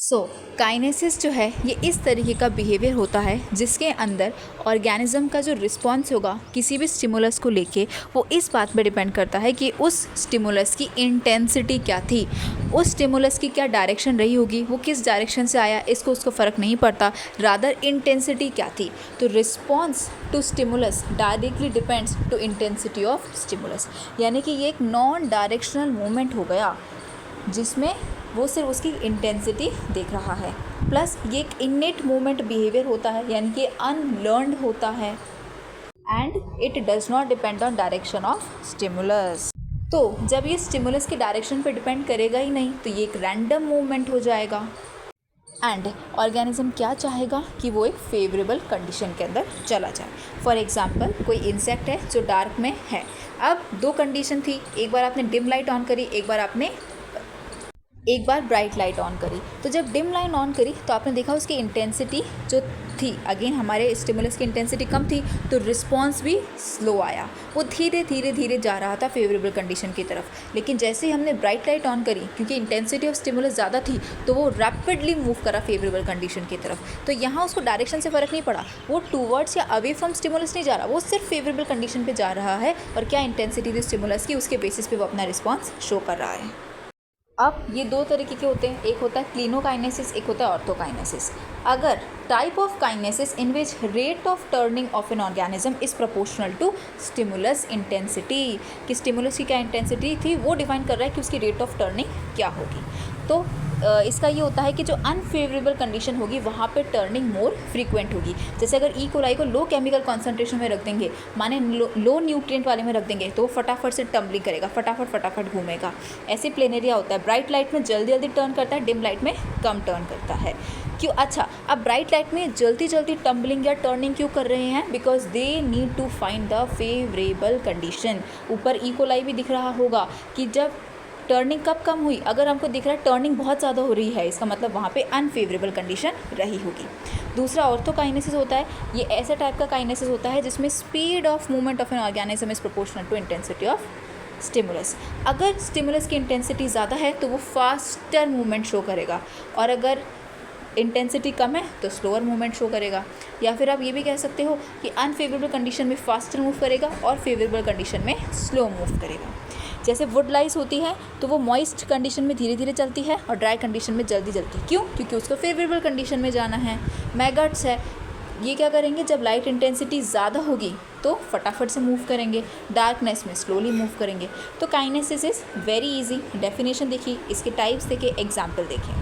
सो kinesis जो है ये इस तरीके का बिहेवियर होता है जिसके अंदर ऑर्गेनिज्म का जो रिस्पॉन्स होगा किसी भी स्टिमुलस को लेके वो इस बात पे डिपेंड करता है कि उस स्टिमुलस की इंटेंसिटी क्या थी, उस स्टिमुलस की क्या डायरेक्शन रही होगी, वो किस डायरेक्शन से आया इसको उसको फ़र्क नहीं पड़ता, रादर इंटेंसिटी क्या थी। तो response to stimulus directly depends to intensity of stimulus, यानी कि ये एक नॉन डायरेक्शनल मूवमेंट हो गया जिसमें वो सिर्फ उसकी इंटेंसिटी देख रहा है, प्लस ये एक इनेट मूवमेंट बिहेवियर होता है यानी कि अनलर्नड होता है and it does not depend on direction of stimulus. तो जब ये स्टिमुलस की डायरेक्शन पे डिपेंड करेगा ही नहीं तो ये एक रैंडम मूवमेंट हो जाएगा एंड ऑर्गेनिज्म क्या चाहेगा कि वो एक फेवरेबल कंडीशन के अंदर चला जाए। फॉर एग्जांपल कोई इंसेक्ट है जो डार्क में है, अब दो कंडीशन थी, एक बार आपने डिम लाइट ऑन करी, एक बार ब्राइट लाइट ऑन करी। तो जब डिम लाइट ऑन करी तो आपने देखा उसकी इंटेंसिटी जो थी, अगेन हमारे स्टिमुलस की इंटेंसिटी कम थी तो रिस्पॉन्स भी स्लो आया, वो धीरे धीरे धीरे जा रहा था फेवरेबल कंडीशन की तरफ। लेकिन जैसे ही हमने ब्राइट लाइट ऑन करी, क्योंकि इंटेंसिटी ऑफ स्टिमुलस ज़्यादा थी तो वो रैपिडली मूव करा फेवरेबल कंडीशन की तरफ। तो यहाँ उसको डायरेक्शन से फ़र्क नहीं पड़ा, वो टूवर्ड्स या अवे फ्रॉम स्टिमुलस नहीं जा रहा, वो सिर्फ फेवरेबल कंडीशन पर जा रहा है और क्या इंटेंसिटी थी स्टिमुलस की उसके बेसिस पे वो अपना रिस्पॉन्स शो कर रहा है। अब ये दो तरीके के होते हैं, एक होता है क्लिनोकाइनेसिस, एक होता है ऑर्थोकाइनेसिस। अगर type of kinesis in which rate of turning of an organism is proportional to stimulus intensity, कि स्टिमुलस की क्या इंटेंसिटी थी वो डिफाइन कर रहा है कि उसकी रेट ऑफ टर्निंग क्या होगी। तो इसका ये होता है कि जो अनफेवरेबल कंडीशन होगी वहाँ पे टर्निंग मोर फ्रीक्वेंट होगी। जैसे अगर ई कोलाई को लो केमिकल कॉन्सेंट्रेशन में रख देंगे, माने लो न्यूट्रिएंट वाले में रख देंगे, तो वो फटाफट से टम्बलिंग करेगा, फटाफट घूमेगा। ऐसे प्लेनेरिया होता है, ब्राइट लाइट में जल्दी जल्दी टर्न करता है, डिम लाइट में कम टर्न करता है। क्यों? अच्छा, अब ब्राइट लाइट में जल्दी जल्दी टम्बलिंग या टर्निंग क्यों कर रहे हैं? Because they need to find the favourable condition. ऊपर ई कोलाई भी दिख रहा होगा कि जब टर्निंग कब कम हुई, अगर हमको दिख रहा है टर्निंग बहुत ज़्यादा हो रही है, इसका मतलब वहाँ पे अनफेवरेबल कंडीशन रही होगी। दूसरा ऑर्थोकाइनेसिस होता है, ये ऐसा टाइप का काइनेसिस होता है जिसमें speed of movement of an organism is proportional to intensity of stimulus. अगर स्टिमुलस की इंटेंसिटी ज़्यादा है तो वो फास्टर मूवमेंट शो करेगा, और अगर इंटेंसिटी कम है तो स्लोअर मूवमेंट शो करेगा। या फिर आप ये भी कह सकते हो कि अनफेवरेबल कंडीशन में फास्टर मूव करेगा और फेवरेबल कंडीशन में स्लो मूव करेगा। जैसे वुड लाइस होती है तो वो मॉइस्ट कंडीशन में धीरे धीरे चलती है और ड्राई कंडीशन में जल्दी चलती है। क्यों? क्योंकि उसको फेवरेबल कंडीशन में जाना है। मैगट्स है, ये क्या करेंगे, जब लाइट इंटेंसिटी ज़्यादा होगी तो फटाफट से मूव करेंगे, डार्कनेस में स्लोली मूव करेंगे। तो kinesis is very easy. Definition देखिए, इसके टाइप्स देखिए, एग्जाम्पल देखिए।